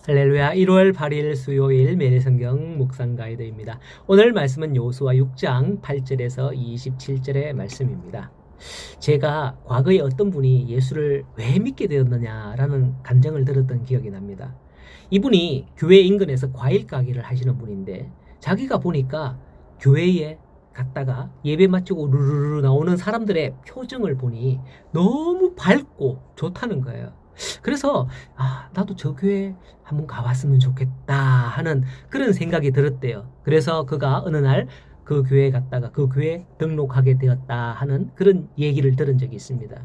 할렐루야. 1월 8일 수요일 매일성경 묵상 가이드입니다. 오늘 말씀은 여호수아 6장 8절에서 27절의 말씀입니다. 제가 과거에 어떤 분이 예수를 왜 믿게 되었느냐라는 간증을 들었던 기억이 납니다. 이분이 교회 인근에서 과일 가게를 하시는 분인데 자기가 보니까 교회에 갔다가 예배 마치고 루루루 나오는 사람들의 표정을 보니 너무 밝고 좋다는 거예요. 그래서 나도 저 교회 한번 가봤으면 좋겠다 하는 그런 생각이 들었대요. 그래서 그가 어느 날 그 교회에 갔다가 그 교회에 등록하게 되었다 하는 그런 얘기를 들은 적이 있습니다.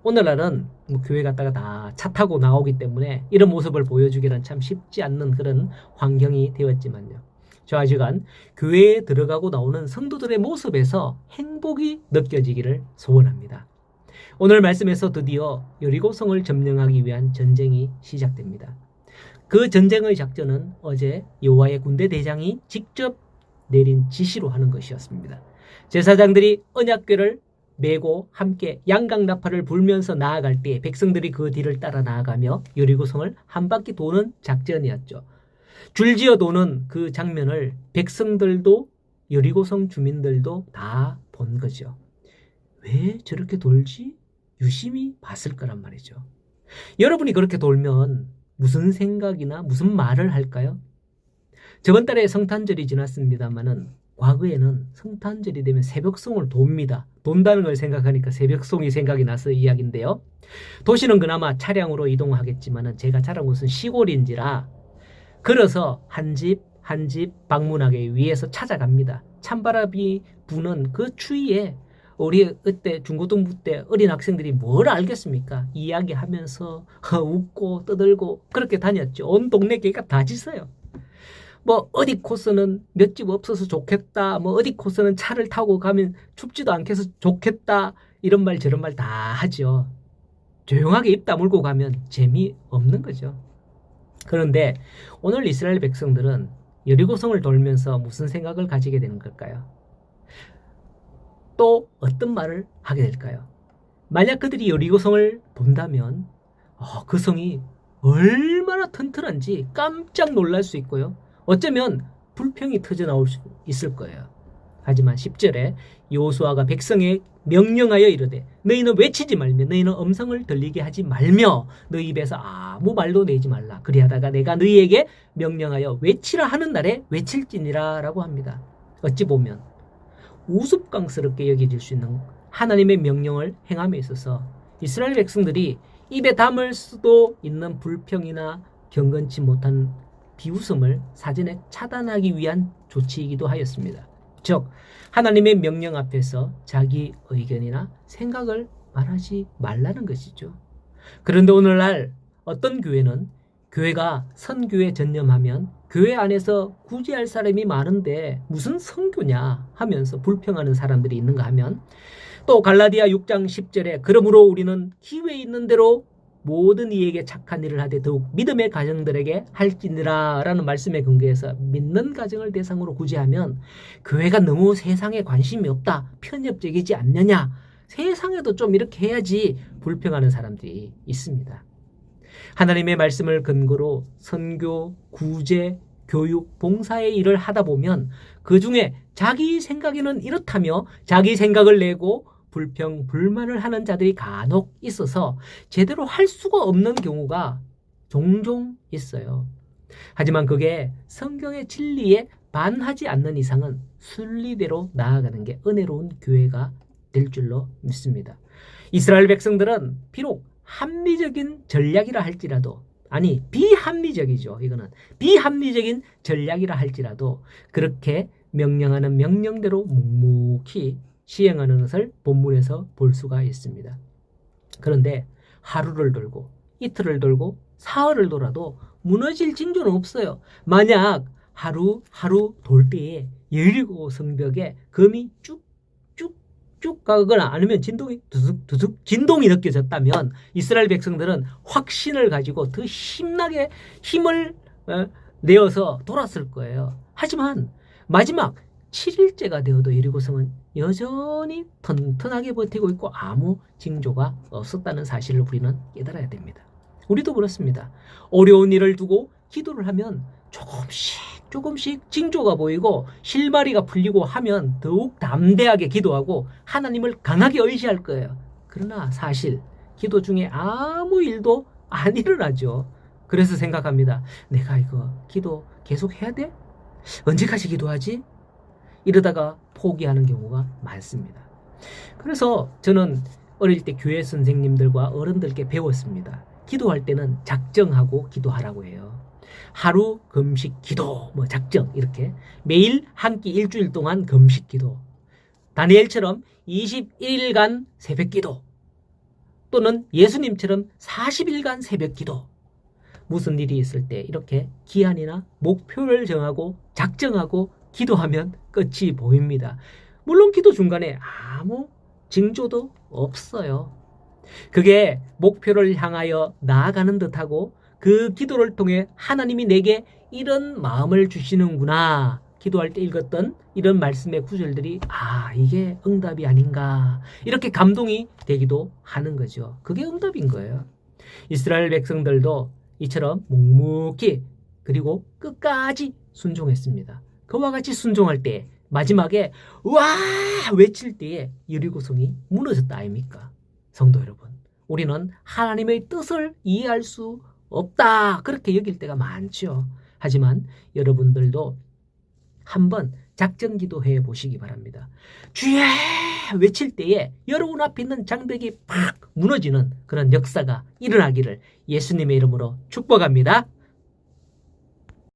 오늘날은 교회 갔다가 다 차 타고 나오기 때문에 이런 모습을 보여주기는 참 쉽지 않는 그런 환경이 되었지만요. 저와 시간 교회에 들어가고 나오는 성도들의 모습에서 행복이 느껴지기를 소원합니다. 오늘 말씀에서 드디어 여리고성을 점령하기 위한 전쟁이 시작됩니다. 그 전쟁의 작전은 어제 여호와의 군대 대장이 직접 내린 지시로 하는 것이었습니다. 제사장들이 언약궤를 메고 함께 양강나팔을 불면서 나아갈 때 백성들이 그 뒤를 따라 나아가며 여리고성을 한 바퀴 도는 작전이었죠. 줄지어 도는 그 장면을 백성들도 여리고성 주민들도 다 본 거죠. 왜 저렇게 돌지? 유심히 봤을 거란 말이죠. 여러분이 그렇게 돌면 무슨 생각이나 무슨 말을 할까요? 저번 달에 성탄절이 지났습니다만은 과거에는 성탄절이 되면 새벽송을 돕니다. 돈다는 걸 생각하니까 새벽송이 생각이 나서 이야기인데요. 도시는 그나마 차량으로 이동하겠지만은 제가 자란 곳은 시골인지라 걸어서 한 집 한 집 방문하기 위해서 찾아갑니다. 찬바람이 부는 그 추위에 우리 그때 중고등부 때 어린 학생들이 뭘 알겠습니까? 이야기하면서 웃고 떠들고 그렇게 다녔죠. 온 동네 개가 다 짖어요. 어디 코스는 몇 집 없어서 좋겠다. 어디 코스는 차를 타고 가면 춥지도 않겠어 좋겠다. 이런 말 저런 말 다 하죠. 조용하게 입 다물고 가면 재미없는 거죠. 그런데 오늘 이스라엘 백성들은 여리고성을 돌면서 무슨 생각을 가지게 되는 걸까요? 또 어떤 말을 하게 될까요? 만약 그들이 여리고성을 본다면 그 성이 얼마나 튼튼한지 깜짝 놀랄 수 있고요. 어쩌면 불평이 터져나올 수 있을 거예요. 하지만 10절에 여호수아가 백성에 명령하여 이르되 너희는 외치지 말며 너희는 음성을 들리게 하지 말며 너희 입에서 아무 말도 내지 말라. 그리하다가 내가 너희에게 명령하여 외치라 하는 날에 외칠지니라 라고 합니다. 어찌 보면 우스꽝스럽게 여겨질 수 있는 하나님의 명령을 행함에 있어서 이스라엘 백성들이 입에 담을 수도 있는 불평이나 경건치 못한 비웃음을 사전에 차단하기 위한 조치이기도 하였습니다. 즉 하나님의 명령 앞에서 자기 의견이나 생각을 말하지 말라는 것이죠. 그런데 오늘날 어떤 교회는 교회가 선교에 전념하면 교회 안에서 구제할 사람이 많은데 무슨 선교냐 하면서 불평하는 사람들이 있는가 하면 또 갈라디아 6장 10절에 그러므로 우리는 기회 있는 대로 모든 이에게 착한 일을 하되 더욱 믿음의 가정들에게 할지니라 라는 말씀에 근거해서 믿는 가정을 대상으로 구제하면 교회가 너무 세상에 관심이 없다, 편협적이지 않느냐, 세상에도 좀 이렇게 해야지 불평하는 사람들이 있습니다. 하나님의 말씀을 근거로 선교, 구제, 교육, 봉사의 일을 하다 보면 그 중에 자기 생각에는 이렇다며 자기 생각을 내고 불평, 불만을 하는 자들이 간혹 있어서 제대로 할 수가 없는 경우가 종종 있어요. 하지만 그게 성경의 진리에 반하지 않는 이상은 순리대로 나아가는 게 은혜로운 교회가 될 줄로 믿습니다. 이스라엘 백성들은 비록 합리적인 전략이라 할지라도 비합리적이죠. 이거는 비합리적인 전략이라 할지라도 그렇게 명령하는 명령대로 묵묵히 시행하는 것을 본문에서 볼 수가 있습니다. 그런데 하루를 돌고 이틀을 돌고 사흘을 돌아도 무너질 징조는 없어요. 만약 하루 돌 때에 여리고 성벽에 금이 쭉쭉쭉 가거나 아니면 진동이 두둑두둑 진동이 느껴졌다면 이스라엘 백성들은 확신을 가지고 더 힘나게 힘을 내어서 돌았을 거예요. 하지만 마지막 7일째가 되어도 여리고성은 여전히 튼튼하게 버티고 있고 아무 징조가 없었다는 사실을 우리는 깨달아야 됩니다. 우리도 그렇습니다. 어려운 일을 두고 기도를 하면 조금씩 징조가 보이고 실마리가 풀리고 하면 더욱 담대하게 기도하고 하나님을 강하게 의지할 거예요. 그러나 사실 기도 중에 아무 일도 안 일어나죠. 그래서 생각합니다. 내가 이거 기도 계속 해야 돼? 언제까지 기도하지? 이러다가 포기하는 경우가 많습니다. 그래서 저는 어릴 때 교회 선생님들과 어른들께 배웠습니다. 기도할 때는 작정하고 기도하라고 해요. 하루 금식 기도, 작정, 이렇게. 매일 한 끼 일주일 동안 금식 기도. 다니엘처럼 21일간 새벽 기도. 또는 예수님처럼 40일간 새벽 기도. 무슨 일이 있을 때 이렇게 기한이나 목표를 정하고 작정하고 기도하면 끝이 보입니다. 물론 기도 중간에 아무 징조도 없어요. 그게 목표를 향하여 나아가는 듯하고 그 기도를 통해 하나님이 내게 이런 마음을 주시는구나. 기도할 때 읽었던 이런 말씀의 구절들이 이게 응답이 아닌가. 이렇게 감동이 되기도 하는 거죠. 그게 응답인 거예요. 이스라엘 백성들도 이처럼 묵묵히 그리고 끝까지 순종했습니다. 그와 같이 순종할 때 마지막에 와 외칠 때에 여리고성이 무너졌다 아닙니까? 성도 여러분, 우리는 하나님의 뜻을 이해할 수 없다 그렇게 여길 때가 많죠. 하지만 여러분들도 한번 작정 기도해 보시기 바랍니다. 주여 외칠 때에 여러분 앞에 있는 장벽이 팍 무너지는 그런 역사가 일어나기를 예수님의 이름으로 축복합니다.